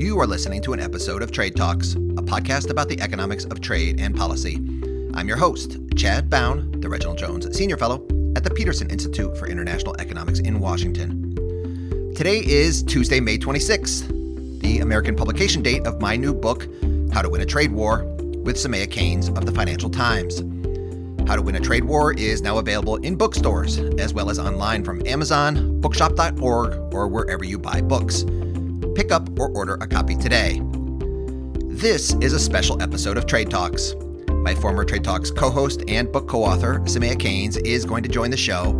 You are listening to an episode of Trade Talks, a podcast about the economics of trade and policy. I'm your host, Chad Bown, the Reginald Jones Senior Fellow at the Peterson Institute for International Economics in Washington. Today is Tuesday, May 26th, the American publication date of my new book, How to Win a Trade War, with Soumaya Keynes of the Financial Times. How to Win a Trade War is now available in bookstores, as well as online from Amazon, bookshop.org, or wherever you buy books. Pick up or order a copy today. This is a special episode of Trade Talks. My former Trade Talks co-host and book co-author, Soumaya Keynes, is going to join the show,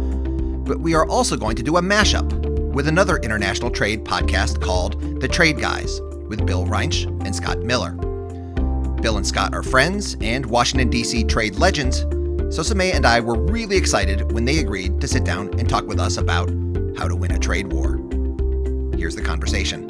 but we are also going to do a mashup with another international trade podcast called The Trade Guys with Bill Reinsch and Scott Miller. Bill and Scott are friends and Washington, D.C. trade legends, so Soumaya and I were really excited when they agreed to sit down and talk with us about how to win a trade war. Here's the conversation.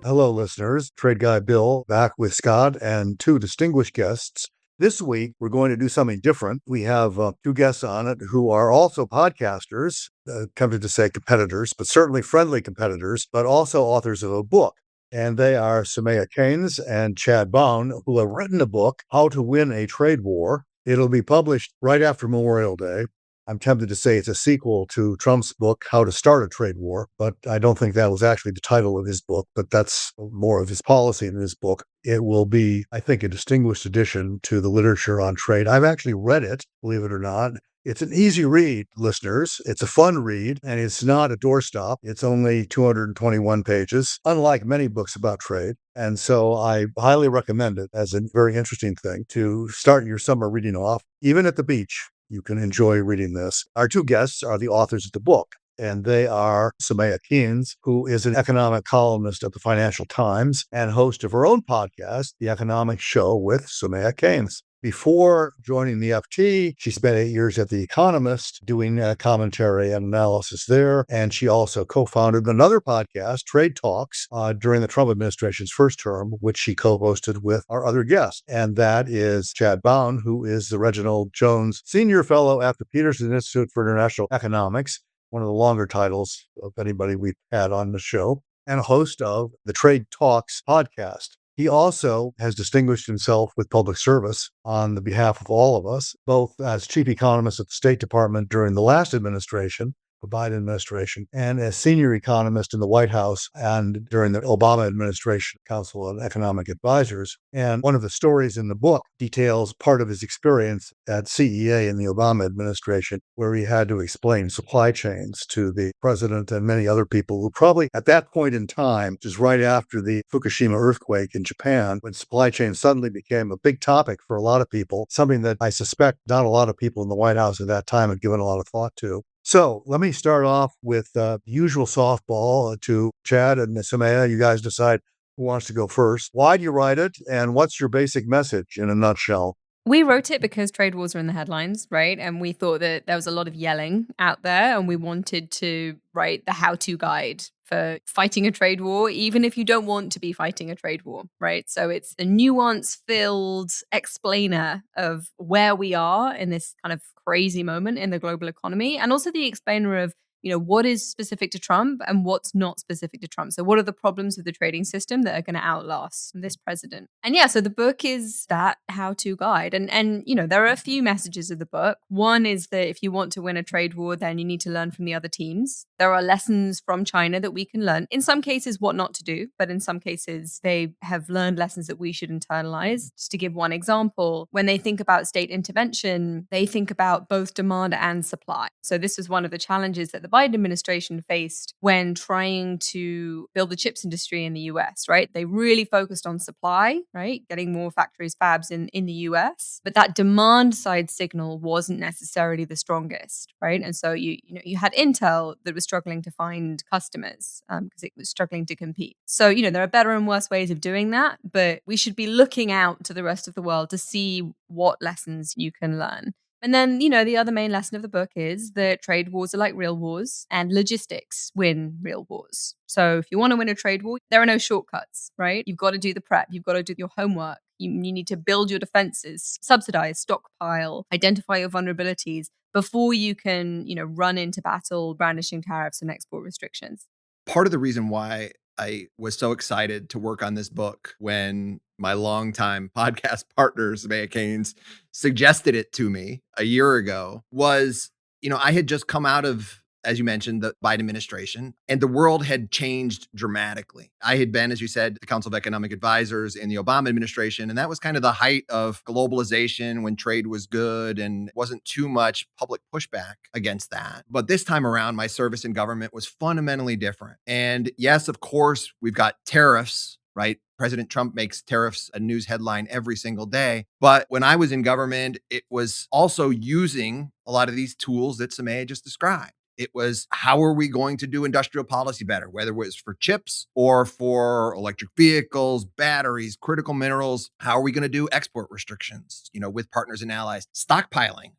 Hello, listeners. Trade Guy Bill back with Scott and two distinguished guests. This week, we're going to do something different. We have two guests on it who are also podcasters, tempted to say competitors, but certainly friendly competitors, but also authors of a book. And they are Soumaya Keynes and Chad Bown, who have written a book, How to Win a Trade War. It'll be published right after Memorial Day. I'm tempted to say it's a sequel to Trump's book, How to Start a Trade War, but I don't think that was actually the title of his book, but that's more of his policy in his book. It will be, I think, a distinguished addition to the literature on trade. I've actually read it, believe it or not. It's an easy read, listeners. It's a fun read, and it's not a doorstop. It's only 221 pages, unlike many books about trade. And so I highly recommend it as a very interesting thing to start your summer reading off, even at the beach. You can enjoy reading this. Our two guests are the authors of the book, and they are Soumaya Keynes, who is an economic columnist at the Financial Times and host of her own podcast, The Economic Show with Soumaya Keynes. Before joining the FT, she spent 8 years at The Economist doing commentary and analysis there. And she also co-founded another podcast, Trade Talks, during the Trump administration's first term, which she co-hosted with our other guest. And that is Chad Bown, who is the Reginald Jones Senior Fellow at the Peterson Institute for International Economics, one of the longer titles of anybody we've had on the show, and a host of the Trade Talks podcast. He also has distinguished himself with public service on the behalf of all of us, both as chief economist at the State Department during the last administration, the Biden administration, and as senior economist in the White House and during the Obama administration, Council of Economic Advisors. And one of the stories in the book details part of his experience at CEA in the Obama administration, where he had to explain supply chains to the president and many other people who probably at that point in time, which is right after the Fukushima earthquake in Japan, when supply chain suddenly became a big topic for a lot of people, something that I suspect not a lot of people in the White House at that time had given a lot of thought to. So let me start off with the usual softball to Chad and Soumaya. You guys decide who wants to go first. Why do you write it, and what's your basic message in a nutshell? We wrote it because trade wars are in the headlines, right? And we thought that there was a lot of yelling out there, and we wanted to write the how-to guide for fighting a trade war, even if you don't want to be fighting a trade war, right? So it's a nuance-filled explainer of where we are in this kind of crazy moment in the global economy, and also the explainer of what is specific to Trump and what's not specific to Trump. So what are the problems with the trading system that are going to outlast this president? And yeah, so the book is that how-to guide. And there are a few messages of the book. One is that if you want to win a trade war, then you need to learn from the other teams. There are lessons from China that we can learn. In some cases, what not to do, but in some cases, they have learned lessons that we should internalize. Just to give one example, when they think about state intervention, they think about both demand and supply. So this was one of the challenges that the Biden administration faced when trying to build the chips industry in the US, right? They really focused on supply, right? Getting more factories, fabs in the US. But that demand side signal wasn't necessarily the strongest, right? And so you had Intel that was struggling to find customers because it was struggling to compete. So, there are better and worse ways of doing that, but we should be looking out to the rest of the world to see what lessons you can learn. And then, the other main lesson of the book is that trade wars are like real wars and logistics win real wars. So if you want to win a trade war, there are no shortcuts, right? You've got to do the prep. You've got to do your homework. You need to build your defenses, subsidize, stockpile, identify your vulnerabilities before you can, run into battle brandishing tariffs and export restrictions. Part of the reason why I was so excited to work on this book when my longtime podcast partner, Soumaya and Keynes, suggested it to me a year ago. I had just come out of, as you mentioned, the Biden administration, and the world had changed dramatically. I had been, as you said, the Council of Economic Advisors in the Obama administration, and that was kind of the height of globalization when trade was good and wasn't too much public pushback against that. But this time around, my service in government was fundamentally different. And yes, of course, we've got tariffs, right? President Trump makes tariffs a news headline every single day. But when I was in government, it was also using a lot of these tools that Soumaya just described. It was, how are we going to do industrial policy better, whether it was for chips or for electric vehicles, batteries, critical minerals? How are we going to do export restrictions, with partners and allies? Stockpiling.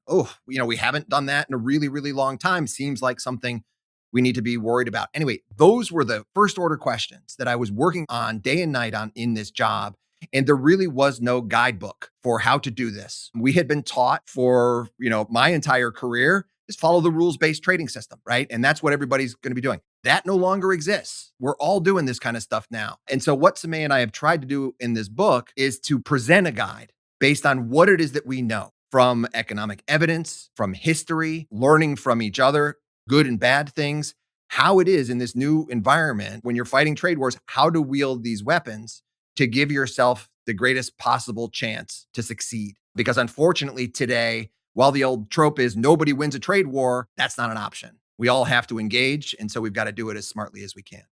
We haven't done that in a really, really long time. Seems like something we need to be worried about. Anyway, those were the first order questions that I was working on day and night on in this job. And there really was no guidebook for how to do this. We had been taught for, my entire career, just follow the rules-based trading system, right? And that's what everybody's going to be doing. That no longer exists. We're all doing this kind of stuff now. And so what Soumaya and I have tried to do in this book is to present a guide based on what it is that we know from economic evidence, from history, learning from each other, good and bad things, how it is in this new environment when you're fighting trade wars, how to wield these weapons to give yourself the greatest possible chance to succeed. Because unfortunately today, while the old trope is nobody wins a trade war, that's not an option. We all have to engage. And so we've got to do it as smartly as we can.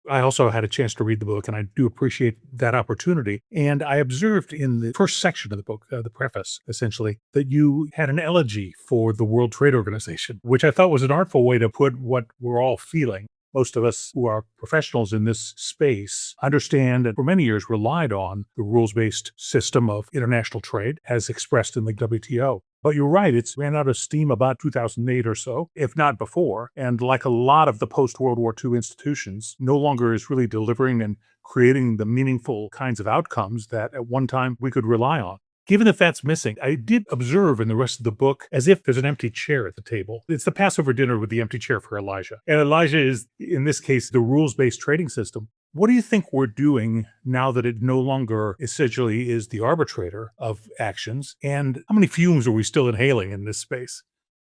I also had a chance to read the book, and I do appreciate that opportunity. And I observed in the first section of the book, the preface, essentially, that you had an elegy for the World Trade Organization, which I thought was an artful way to put what we're all feeling. Most of us who are professionals in this space understand and for many years relied on the rules-based system of international trade as expressed in the WTO. But you're right, it's ran out of steam about 2008 or so, if not before. And like a lot of the post-World War II institutions, no longer is really delivering and creating the meaningful kinds of outcomes that at one time we could rely on. Given that that's missing, I did observe in the rest of the book as if there's an empty chair at the table. It's the Passover dinner with the empty chair for Elijah. And Elijah is, in this case, the rules-based trading system. What do you think we're doing now that it no longer essentially is the arbitrator of actions? And how many fumes are we still inhaling in this space?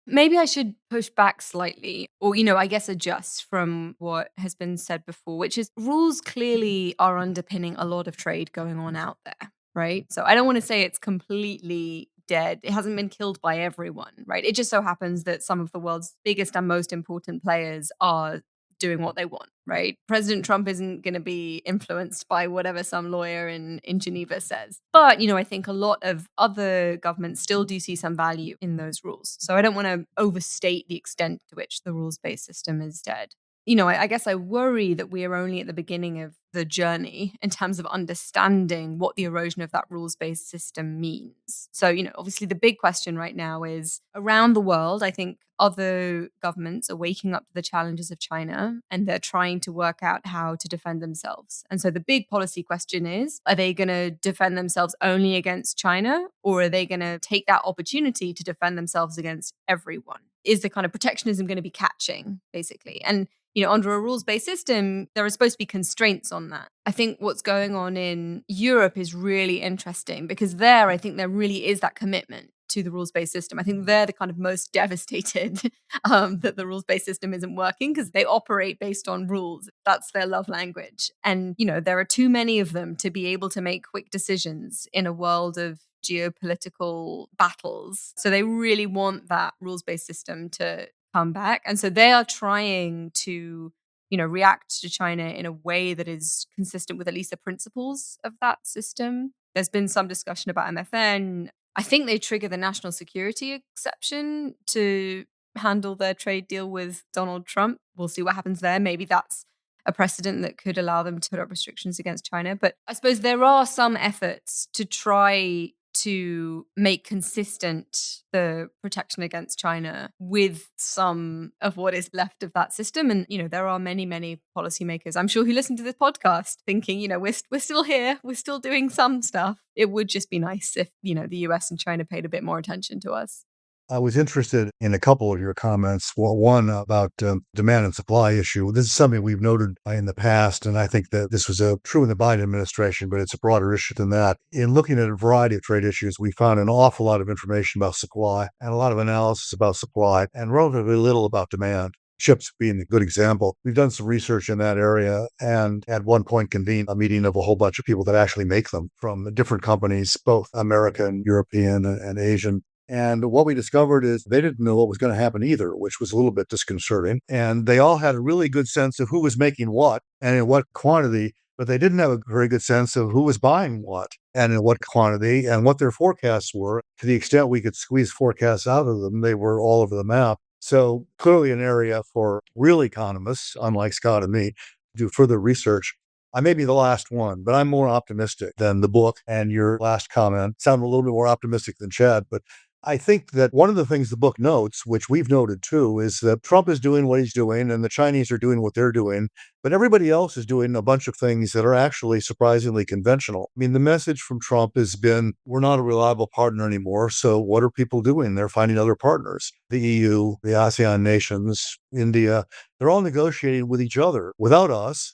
Maybe I should push back slightly or, I guess adjust from what has been said before, which is rules clearly are underpinning a lot of trade going on out there, right? So I don't want to say it's completely dead. It hasn't been killed by everyone, right? It just so happens that some of the world's biggest and most important players are doing what they want, right? President Trump isn't going to be influenced by whatever some lawyer in Geneva says. But, I think a lot of other governments still do see some value in those rules. So I don't want to overstate the extent to which the rules-based system is dead. I guess I worry that we are only at the beginning of the journey in terms of understanding what the erosion of that rules-based system means. So, obviously the big question right now is around the world, I think other governments are waking up to the challenges of China and they're trying to work out how to defend themselves. And so the big policy question is, are they going to defend themselves only against China, or are they going to take that opportunity to defend themselves against everyone? Is the kind of protectionism going to be catching, basically? And under a rules-based system, there are supposed to be constraints on that. I think what's going on in Europe is really interesting because I think there really is that commitment to the rules-based system. I think they're the kind of most devastated that the rules-based system isn't working because they operate based on rules. That's their love language. And, there are too many of them to be able to make quick decisions in a world of geopolitical battles. So they really want that rules-based system to come back. And so they are trying to, react to China in a way that is consistent with at least the principles of that system. There's been some discussion about MFN. I think they trigger the national security exception to handle their trade deal with Donald Trump. We'll see what happens there. Maybe that's a precedent that could allow them to put up restrictions against China. But I suppose there are some efforts to try to make consistent the protection against China with some of what is left of that system. And, there are many, many policymakers, I'm sure, who listen to this podcast thinking, we're still here, we're still doing some stuff. It would just be nice if, the US and China paid a bit more attention to us. I was interested in a couple of your comments. Well, one about demand and supply issue. This is something we've noted in the past, and I think that this was true in the Biden administration, but it's a broader issue than that. In looking at a variety of trade issues, we found an awful lot of information about supply and a lot of analysis about supply and relatively little about demand. Chips being a good example. We've done some research in that area and at one point convened a meeting of a whole bunch of people that actually make them from different companies, both American, European, and Asian. And what we discovered is they didn't know what was going to happen either, which was a little bit disconcerting. And they all had a really good sense of who was making what and in what quantity, but they didn't have a very good sense of who was buying what and in what quantity and what their forecasts were. To the extent we could squeeze forecasts out of them, they were all over the map. So clearly an area for real economists, unlike Scott and me, to do further research. I may be the last one, but I'm more optimistic than the book. And your last comment sounded a little bit more optimistic than Chad. But I think that one of the things the book notes, which we've noted too, is that Trump is doing what he's doing and the Chinese are doing what they're doing, but everybody else is doing a bunch of things that are actually surprisingly conventional. I mean, the message from Trump has been, we're not a reliable partner anymore, so what are people doing? They're finding other partners. The EU, the ASEAN nations, India, they're all negotiating with each other without us.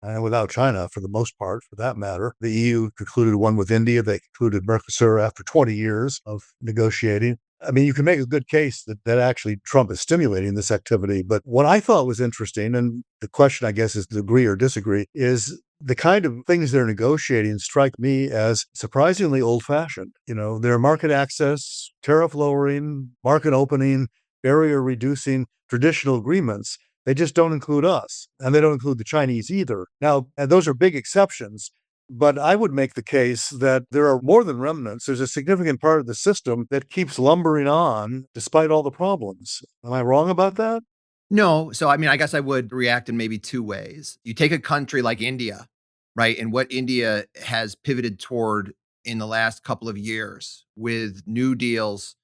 And without China, for the most part, for that matter. The EU concluded one with India. They concluded Mercosur after 20 years of negotiating. I mean, you can make a good case that actually Trump is stimulating this activity. But what I thought was interesting, and the question, I guess, is to agree or disagree, is the kind of things they're negotiating strike me as surprisingly old-fashioned. You know, they're market access, tariff lowering, market opening, barrier reducing, traditional agreements. They just don't include us, and they don't include the Chinese either. Now, and those are big exceptions, but I would make the case that there are more than remnants. There's a significant part of the system that keeps lumbering on despite all the problems. Am I wrong about that? No. So, I mean, I guess I would react in maybe two ways. You take a country like India, right? And what India has pivoted toward in the last couple of years with new deals,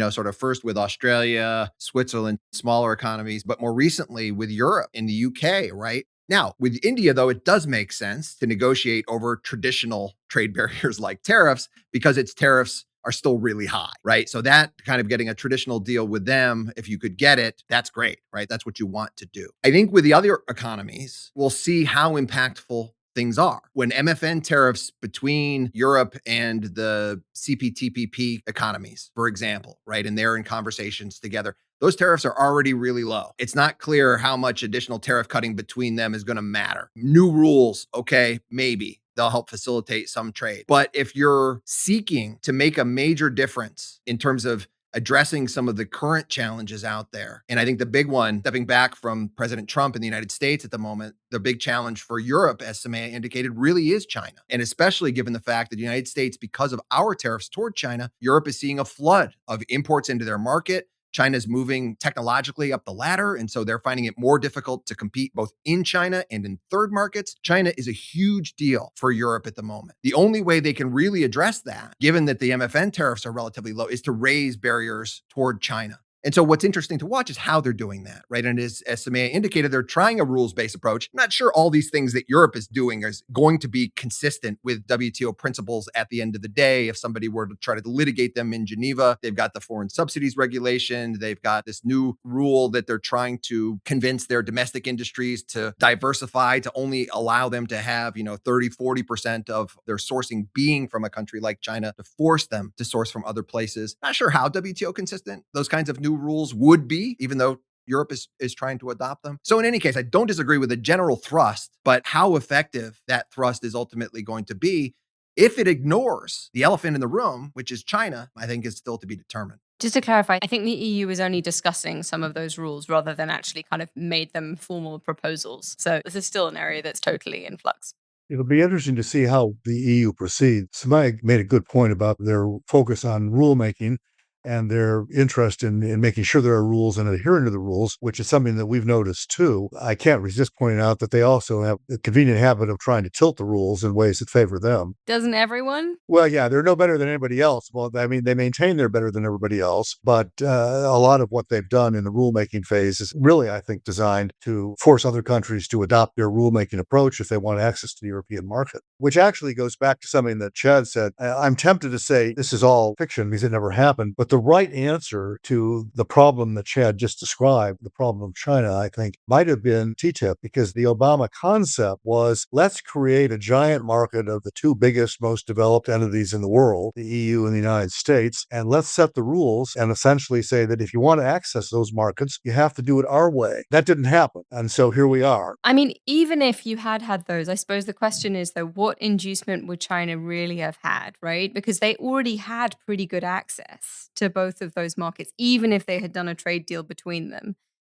sort of first with Australia, Switzerland, smaller economies, but more recently with Europe and the UK, right? Now, with India, though, it does make sense to negotiate over traditional trade barriers like tariffs because its tariffs are still really high, right? So that kind of getting a traditional deal with them, if you could get it, that's great, right? That's what you want to do. I think with the other economies, we'll see how impactful things are. When MFN tariffs between Europe and the CPTPP economies, for example, right, and they're in conversations together, those tariffs are already really low. It's not clear how much additional tariff cutting between them is going to matter. New rules, okay, maybe. They'll help facilitate some trade. But if you're seeking to make a major difference in terms of addressing some of the current challenges out there. And I think the big one, stepping back from President Trump in the United States at the moment, the big challenge for Europe, as Soumaya indicated, really is China. And especially given the fact that the United States, because of our tariffs toward China, Europe is seeing a flood of imports into their market. China's moving technologically up the ladder, and so they're finding it more difficult to compete both in China and in third markets. China is a huge deal for Europe at the moment. The only way they can really address that, given that the MFN tariffs are relatively low, is to raise barriers toward China. And so what's interesting to watch is how they're doing that, right? And as Soumaya indicated, they're trying a rules-based approach. I'm not sure all these things that Europe is doing is going to be consistent with WTO principles at the end of the day. If somebody were to try to litigate them in Geneva, they've got the foreign subsidies regulation. They've got this new rule that they're trying to convince their domestic industries to diversify, to only allow them to have, 30, 40% of their sourcing being from a country like China, to force them to source from other places. Not sure how WTO consistent those kinds of new rules would be, even though Europe is trying to adopt them. So in any case, I don't disagree with the general thrust, but how effective that thrust is ultimately going to be, if it ignores the elephant in the room, which is China, I think is still to be determined. Just to clarify, I think the EU is only discussing some of those rules rather than actually kind of made them formal proposals. So this is still an area that's totally in flux. It'll be interesting to see how the EU proceeds. Soumaya made a good point about their focus on rulemaking and their interest in making sure there are rules and adhering to the rules, which is something that we've noticed too. I can't resist pointing out that they also have a convenient habit of trying to tilt the rules in ways that favor them. Doesn't everyone? Well, yeah, they're no better than anybody else. Well, I mean, they maintain they're better than everybody else, but a lot of what they've done in the rulemaking phase is really, I think, designed to force other countries to adopt their rulemaking approach if they want access to the European market, which actually goes back to something that Chad said. I'm tempted to say this is all fiction because it never happened, but the right answer to the problem that Chad just described, the problem of China, I think, might have been TTIP, because the Obama concept was, let's create a giant market of the two biggest, most developed entities in the world, the EU and the United States, and let's set the rules and essentially say that if you want to access those markets, you have to do it our way. That didn't happen. And so here we are. I mean, even if you had those, I suppose the question is, though, what inducement would China really have had, right? Because they already had pretty good access to both of those markets, even if they had done a trade deal between them.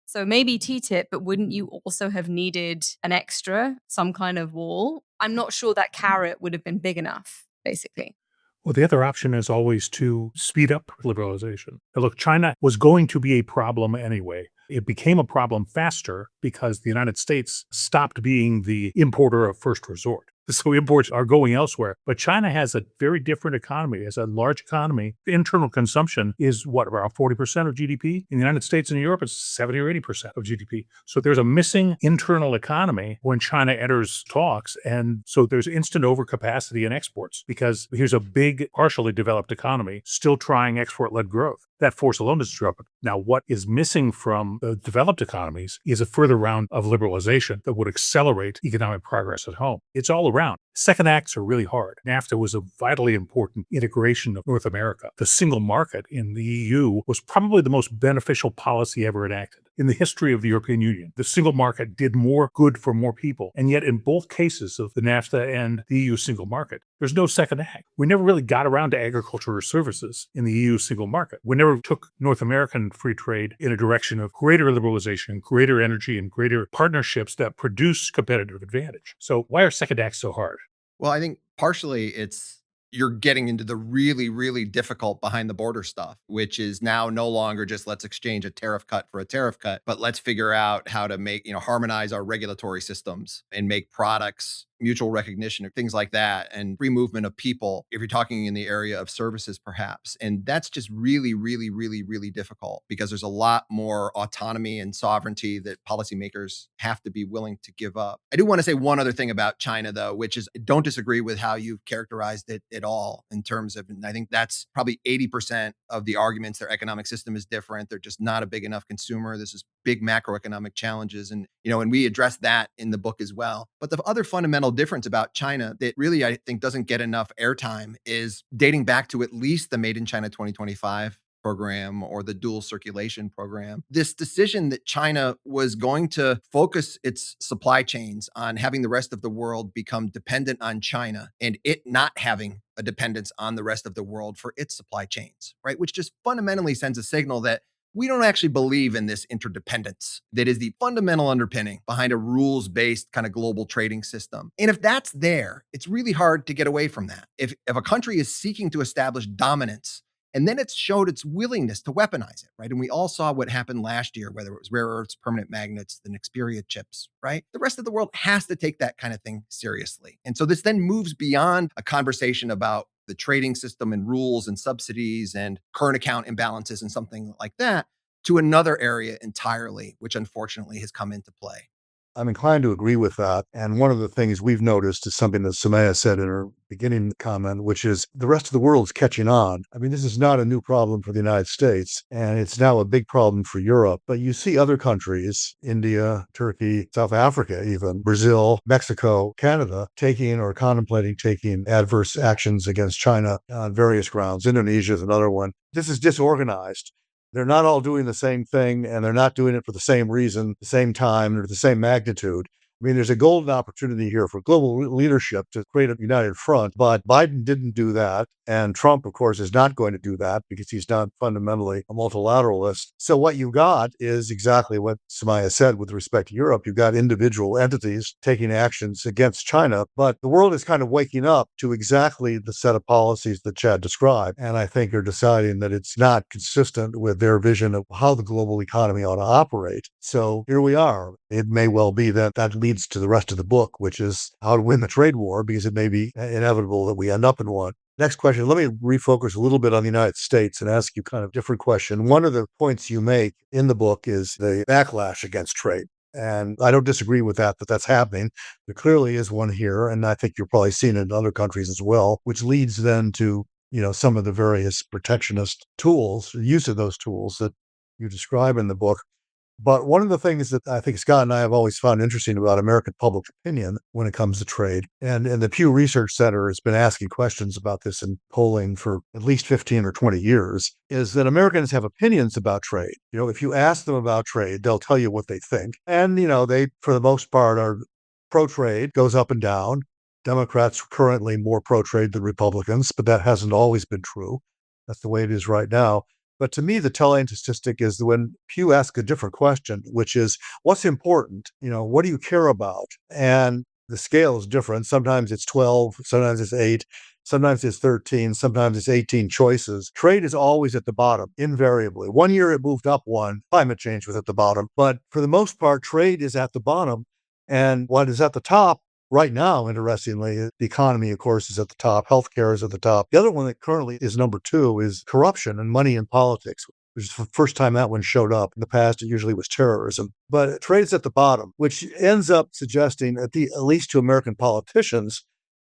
So maybe TTIP, but wouldn't you also have needed an extra, some kind of wall? I'm not sure that carrot would have been big enough, basically. Well, the other option is always to speed up liberalization. Now, look, China was going to be a problem anyway. It became a problem faster because the United States stopped being the importer of first resort. So imports are going elsewhere. But China has a very different economy. As a large economy, the internal consumption is around 40% of GDP? In the United States and Europe, it's 70 or 80% of GDP. So there's a missing internal economy when China enters talks. And so there's instant overcapacity in exports because here's a big, partially developed economy still trying export-led growth. That force alone is disruptive. Now, what is missing from the developed economies is a further round of liberalization that would accelerate economic progress at home. It's all around. Second acts are really hard. NAFTA was a vitally important integration of North America. The single market in the EU was probably the most beneficial policy ever enacted. In the history of the European Union, the single market did more good for more people. And yet in both cases of the NAFTA and the EU single market, there's no second act. We never really got around to agriculture or services in the EU single market. We never took North American free trade in a direction of greater liberalization, greater energy, and greater partnerships that produce competitive advantage. So why are second acts so hard? Well, I think partially it's you're getting into the really, really difficult behind the border stuff, which is now no longer just let's exchange a tariff cut for a tariff cut, but let's figure out how to make, harmonize our regulatory systems and make products mutual recognition, or things like that, and free movement of people, if you're talking in the area of services, perhaps. And that's just really, really, really, really difficult because there's a lot more autonomy and sovereignty that policymakers have to be willing to give up. I do want to say one other thing about China, though, which is I don't disagree with how you've characterized it at all in terms of, and I think that's probably 80% of the arguments. Their economic system is different. They're just not a big enough consumer. This is big macroeconomic challenges. And, and we address that in the book as well. But the other fundamental difference about China that really, I think, doesn't get enough airtime is dating back to at least the Made in China 2025 program or the dual circulation program. This decision that China was going to focus its supply chains on having the rest of the world become dependent on China and it not having a dependence on the rest of the world for its supply chains, right? Which just fundamentally sends a signal that we don't actually believe in this interdependence that is the fundamental underpinning behind a rules-based kind of global trading system. And if that's there, it's really hard to get away from that. If a country is seeking to establish dominance, and then it's showed its willingness to weaponize it, right? And we all saw what happened last year, whether it was rare earths, permanent magnets, the Nexperia chips, right? The rest of the world has to take that kind of thing seriously. And so this then moves beyond a conversation about the trading system and rules and subsidies and current account imbalances and something like that to another area entirely, which unfortunately has come into play. I'm inclined to agree with that. And one of the things we've noticed is something that Soumaya said in her beginning comment, which is the rest of the world's catching on. I mean, this is not a new problem for the United States, and it's now a big problem for Europe. But you see other countries, India, Turkey, South Africa, even Brazil, Mexico, Canada, taking or contemplating taking adverse actions against China on various grounds. Indonesia is another one. This is disorganized. They're not all doing the same thing, and they're not doing it for the same reason, the same time, or the same magnitude. I mean, there's a golden opportunity here for global leadership to create a united front, but Biden didn't do that. And Trump, of course, is not going to do that because he's not fundamentally a multilateralist. So what you got is exactly what Soumaya said with respect to Europe. You've got individual entities taking actions against China, but the world is kind of waking up to exactly the set of policies that Chad described. And I think are deciding that it's not consistent with their vision of how the global economy ought to operate. So here we are. It may well be that that leads to the rest of the book, which is how to win the trade war, because it may be inevitable that we end up in one. Next question. Let me refocus a little bit on the United States and ask you kind of a different question. One of the points you make in the book is the backlash against trade. And I don't disagree with that that's happening. There clearly is one here, and I think you're probably seeing it in other countries as well, which leads then to some of the various protectionist tools, use of those tools that you describe in the book. But one of the things that I think Scott and I have always found interesting about American public opinion when it comes to trade, and the Pew Research Center has been asking questions about this in polling for at least 15 or 20 years, is that Americans have opinions about trade. If you ask them about trade, they'll tell you what they think. And, they, for the most part, are pro-trade, goes up and down. Democrats are currently more pro-trade than Republicans, but that hasn't always been true. That's the way it is right now. But to me, the telling statistic is when Pew asks a different question, which is, what's important? What do you care about? And the scale is different. Sometimes it's 12, sometimes it's 8, sometimes it's 13, sometimes it's 18 choices. Trade is always at the bottom, invariably. One year it moved up one, climate change was at the bottom. But for the most part, trade is at the bottom. And what is at the top right now, interestingly, the economy, of course, is at the top. Healthcare is at the top. The other one that currently is number 2 is corruption and money in politics, which is the first time that one showed up. In the past, it usually was terrorism. But trade is at the bottom, which ends up suggesting, at least to American politicians,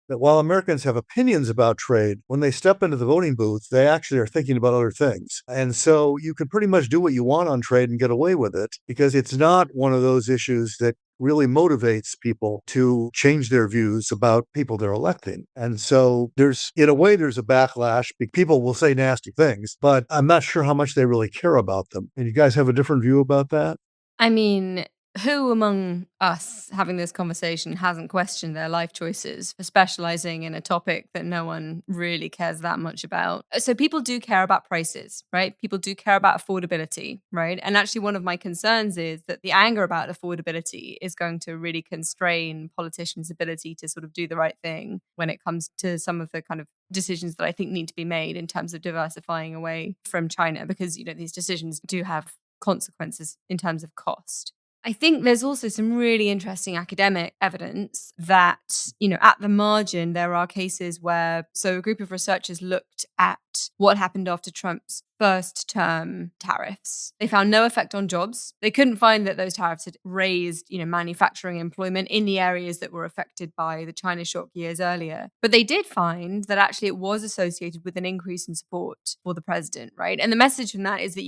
that while Americans have opinions about trade, when they step into the voting booth, they actually are thinking about other things. And so you can pretty much do what you want on trade and get away with it, because it's not one of those issues that really motivates people to change their views about people they're electing. And so in a way, there's a backlash. People will say nasty things, but I'm not sure how much they really care about them. And you guys have a different view about that? I mean, who among us having this conversation hasn't questioned their life choices for specializing in a topic that no one really cares that much about? So people do care about prices, right? People do care about affordability, right? And actually one of my concerns is that the anger about affordability is going to really constrain politicians' ability to sort of do the right thing when it comes to some of the kind of decisions that I think need to be made in terms of diversifying away from China, because, these decisions do have consequences in terms of cost. I think there's also some really interesting academic evidence that, at the margin, there are cases where, so a group of researchers looked at what happened after Trump's first term tariffs. They found no effect on jobs. They couldn't find that those tariffs had raised, manufacturing employment in the areas that were affected by the China shock years earlier. But they did find that actually it was associated with an increase in support for the president, right? And the message from that is that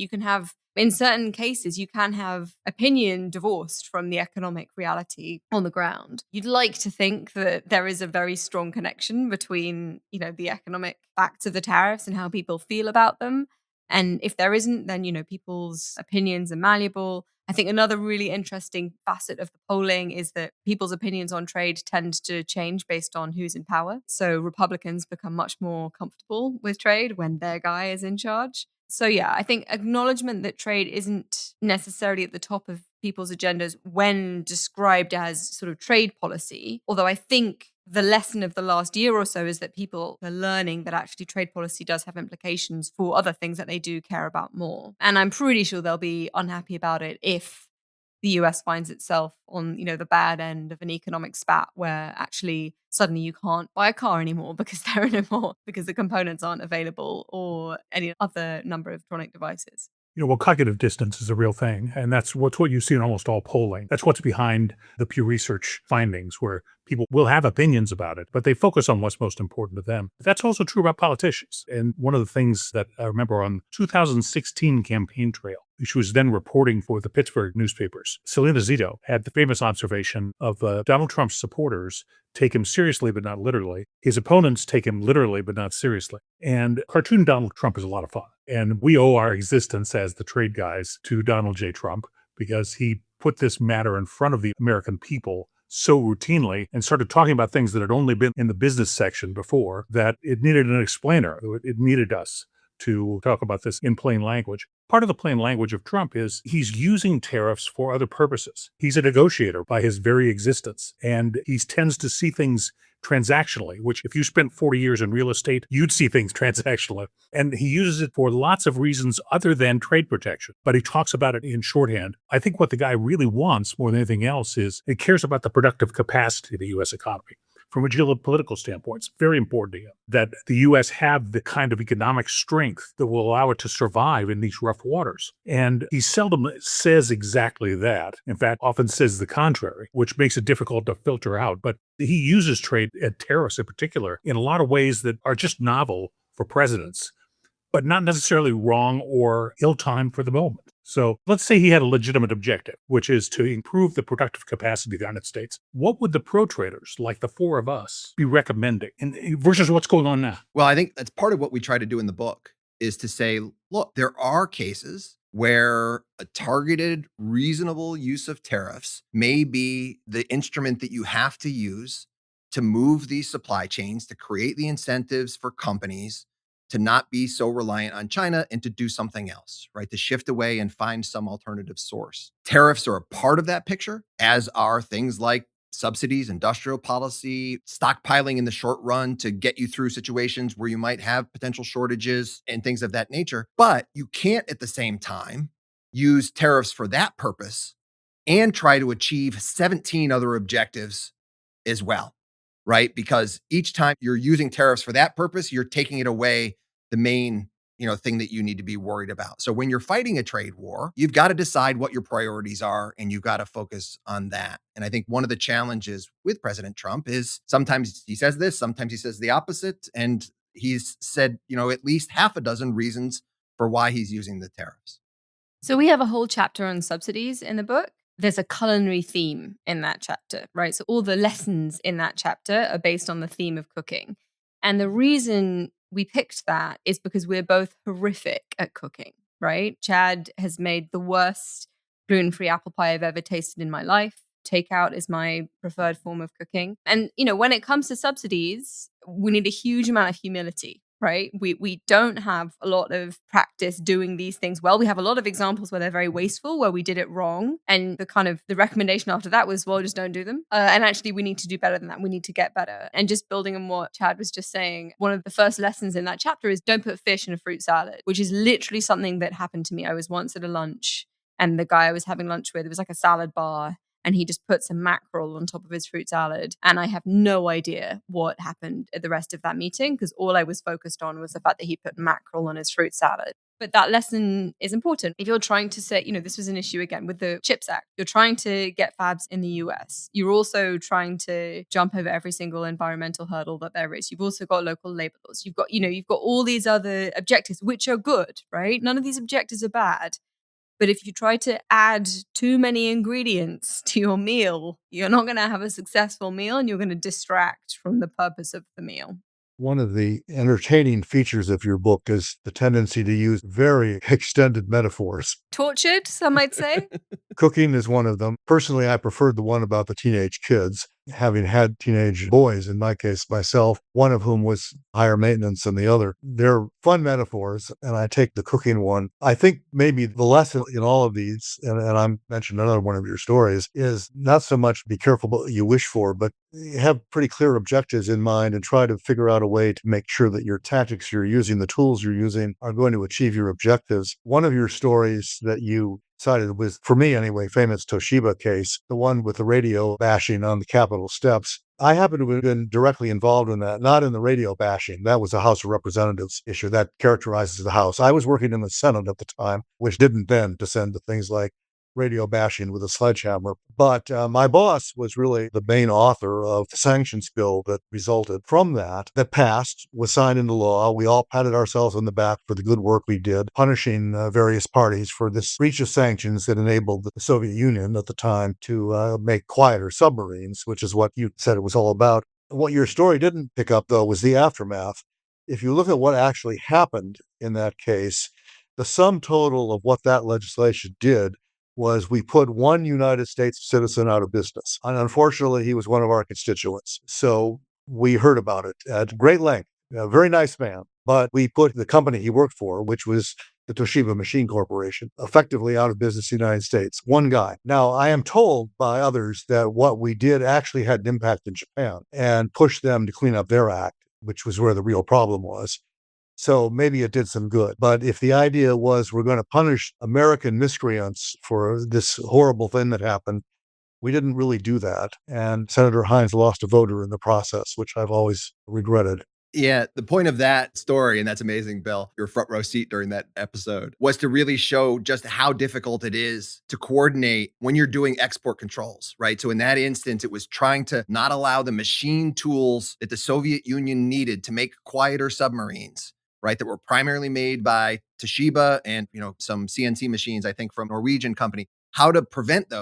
in certain cases, you can have opinion divorced from the economic reality on the ground. You'd like to think that there is a very strong connection between, the economic facts of the tariffs and how people feel about them. And if there isn't, then, people's opinions are malleable. I think another really interesting facet of the polling is that people's opinions on trade tend to change based on who's in power. So Republicans become much more comfortable with trade when their guy is in charge. So yeah, I think acknowledgement that trade isn't necessarily at the top of people's agendas when described as sort of trade policy, although I think the lesson of the last year or so is that people are learning that actually trade policy does have implications for other things that they do care about more. And I'm pretty sure they'll be unhappy about it if the US finds itself on, the bad end of an economic spat where actually suddenly you can't buy a car anymore because there are no more, because the components aren't available, or any other number of electronic devices. Cognitive distance is a real thing, and that's what you see in almost all polling. That's what's behind the Pew Research findings, where people will have opinions about it, but they focus on what's most important to them. That's also true about politicians. And one of the things that I remember on 2016 campaign trail, she was then reporting for the Pittsburgh newspapers, Selena Zito had the famous observation of Donald Trump's supporters take him seriously but not literally. His opponents take him literally but not seriously. And cartoon Donald Trump is a lot of fun. And we owe our existence as the trade guys to Donald J. Trump, because he put this matter in front of the American people so routinely and started talking about things that had only been in the business section before, that it needed an explainer. It needed us to talk about this in plain language. Part of the plain language of Trump is he's using tariffs for other purposes. He's a negotiator by his very existence, and he tends to see things transactionally, which if you spent 40 years in real estate, you'd see things transactionally. And he uses it for lots of reasons other than trade protection, but he talks about it in shorthand. I think what the guy really wants more than anything else is he cares about the productive capacity of the U.S. economy. From a geopolitical standpoint, it's very important to him that the U.S. have the kind of economic strength that will allow it to survive in these rough waters. And he seldom says exactly that. In fact, often says the contrary, which makes it difficult to filter out. But he uses trade and tariffs in particular in a lot of ways that are just novel for presidents, but not necessarily wrong or ill-timed for the moment. So let's say he had a legitimate objective, which is to improve the productive capacity of the United States. What would the pro-traders, like the four of us, be recommending versus what's going on now? Well, I think that's part of what we try to do in the book is to say, look, there are cases where a targeted, reasonable use of tariffs may be the instrument that you have to use to move these supply chains, to create the incentives for companies to not be so reliant on China and to do something else, right? To shift away and find some alternative source. Tariffs are a part of that picture, as are things like subsidies, industrial policy, stockpiling in the short run to get you through situations where you might have potential shortages and things of that nature. But you can't at the same time use tariffs for that purpose and try to achieve 17 other objectives as well, right? Because each time you're using tariffs for that purpose, you're taking it away the main thing that you need to be worried about. So when you're fighting a trade war, you've got to decide what your priorities are and you've got to focus on that. And I think one of the challenges with President Trump is sometimes he says this, sometimes he says the opposite. And he's said, at least half a dozen reasons for why he's using the tariffs. So we have a whole chapter on subsidies in the book. There's a culinary theme in that chapter, right? So all the lessons in that chapter are based on the theme of cooking. And the reason we picked that is because we're both horrific at cooking, right? Chad has made the worst gluten-free apple pie I've ever tasted in my life. Takeout is my preferred form of cooking. And, when it comes to subsidies, we need a huge amount of humility, right? We don't have a lot of practice doing these things well. We have a lot of examples where they're very wasteful, where we did it wrong. And the recommendation after that was, well, just don't do them. And actually, we need to do better than that. We need to get better. And just building on what Chad was just saying, one of the first lessons in that chapter is don't put fish in a fruit salad, which is literally something that happened to me. I was once at a lunch and the guy I was having lunch with, it was like a salad bar. And he just put some mackerel on top of his fruit salad. And I have no idea what happened at the rest of that meeting because all I was focused on was the fact that he put mackerel on his fruit salad. But that lesson is important. If you're trying to say, this was an issue again with the CHIPS Act, you're trying to get fabs in the US. You're also trying to jump over every single environmental hurdle that there is. You've also got local labor laws. You've got all these other objectives, which are good, right? None of these objectives are bad. But if you try to add too many ingredients to your meal, you're not going to have a successful meal and you're going to distract from the purpose of the meal. One of the entertaining features of your book is the tendency to use very extended metaphors. Tortured, some might say. Cooking is one of them. Personally, I preferred the one about the teenage kids, having had teenage boys, in my case, myself, one of whom was higher maintenance than the other. They're fun metaphors, and I take the cooking one. I think maybe the lesson in all of these, and I mentioned another one of your stories, is not so much be careful what you wish for, but have pretty clear objectives in mind and try to figure out a way to make sure that your tactics you're using, the tools you're using, are going to achieve your objectives. One of your stories that you cited was, for me anyway, famous Toshiba case, the one with the radio bashing on the Capitol steps. I happen to have been directly involved in that, not in the radio bashing. That was a House of Representatives issue that characterizes the House. I was working in the Senate at the time, which didn't then descend to things like radio bashing with a sledgehammer. But my boss was really the main author of the sanctions bill that resulted from that passed, was signed into law. We all patted ourselves on the back for the good work we did, punishing various parties for this breach of sanctions that enabled the Soviet Union at the time to make quieter submarines, which is what you said it was all about. What your story didn't pick up, though, was the aftermath. If you look at what actually happened in that case, the sum total of what that legislation did was we put one United States citizen out of business. And unfortunately, he was one of our constituents. So we heard about it at great length. A very nice man. But we put the company he worked for, which was the Toshiba Machine Corporation, effectively out of business in the United States. One guy. Now, I am told by others that what we did actually had an impact in Japan and pushed them to clean up their act, which was where the real problem was. So maybe it did some good. But if the idea was we're going to punish American miscreants for this horrible thing that happened, we didn't really do that. And Senator Hines lost a voter in the process, which I've always regretted. Yeah, the point of that story, and that's amazing, Bill, your front row seat during that episode, was to really show just how difficult it is to coordinate when you're doing export controls, right? So in that instance, it was trying to not allow the machine tools that the Soviet Union needed to make quieter submarines right, that were primarily made by Toshiba and, some CNC machines, I think from Norwegian company, how to prevent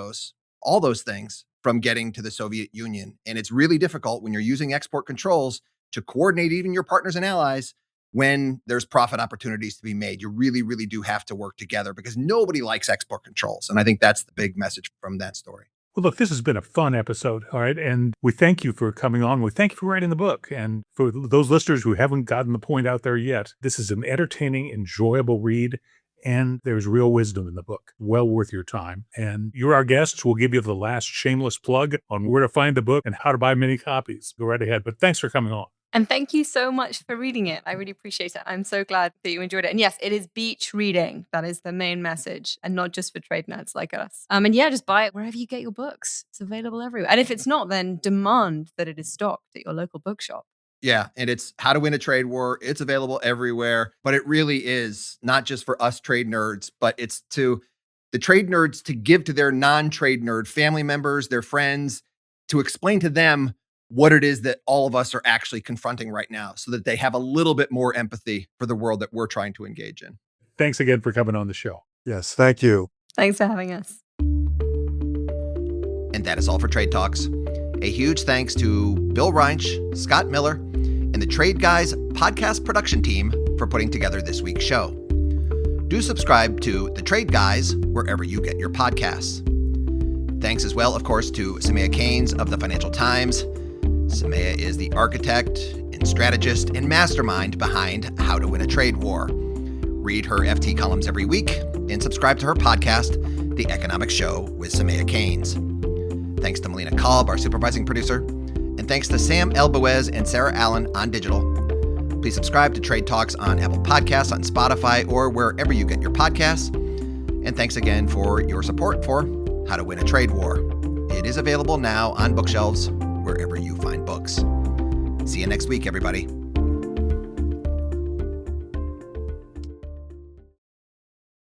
all those things from getting to the Soviet Union. And it's really difficult when you're using export controls to coordinate even your partners and allies when there's profit opportunities to be made. You really, really do have to work together because nobody likes export controls. And I think that's the big message from that story. Well, look, this has been a fun episode, all right? And we thank you for coming on. We thank you for writing the book. And for those listeners who haven't gotten the point out there yet, this is an entertaining, enjoyable read, and there's real wisdom in the book. Well worth your time. And you're our guests. We'll give you the last shameless plug on where to find the book and how to buy many copies. Go right ahead. But thanks for coming on. And thank you so much for reading it. I really appreciate it. I'm so glad that you enjoyed it. And yes, it is beach reading. That is the main message, and not just for trade nerds like us. And yeah, just buy it wherever you get your books. It's available everywhere. And if it's not, then demand that it is stocked at your local bookshop. Yeah, and it's How to Win a Trade War. It's available everywhere, but it really is not just for us trade nerds, but it's to the trade nerds to give to their non-trade nerd family members, their friends, to explain to them what it is that all of us are actually confronting right now so that they have a little bit more empathy for the world that we're trying to engage in. Thanks again for coming on the show. Yes, thank you. Thanks for having us. And that is all for Trade Talks. A huge thanks to Bill Reinsch, Scott Miller, and the Trade Guys podcast production team for putting together this week's show. Do subscribe to The Trade Guys wherever you get your podcasts. Thanks as well, of course, to Soumaya Keynes of the Financial Times. Soumaya is the architect and strategist and mastermind behind How to Win a Trade War. Read her FT columns every week and subscribe to her podcast, The Economic Show with Soumaya Keynes. Thanks to Melina Kolb, our supervising producer, and thanks to Sam Elboez and Sarah Allen on digital. Please subscribe to Trade Talks on Apple Podcasts, on Spotify, or wherever you get your podcasts. And thanks again for your support for How to Win a Trade War. It is available now on bookshelves wherever you find books. See you next week, everybody.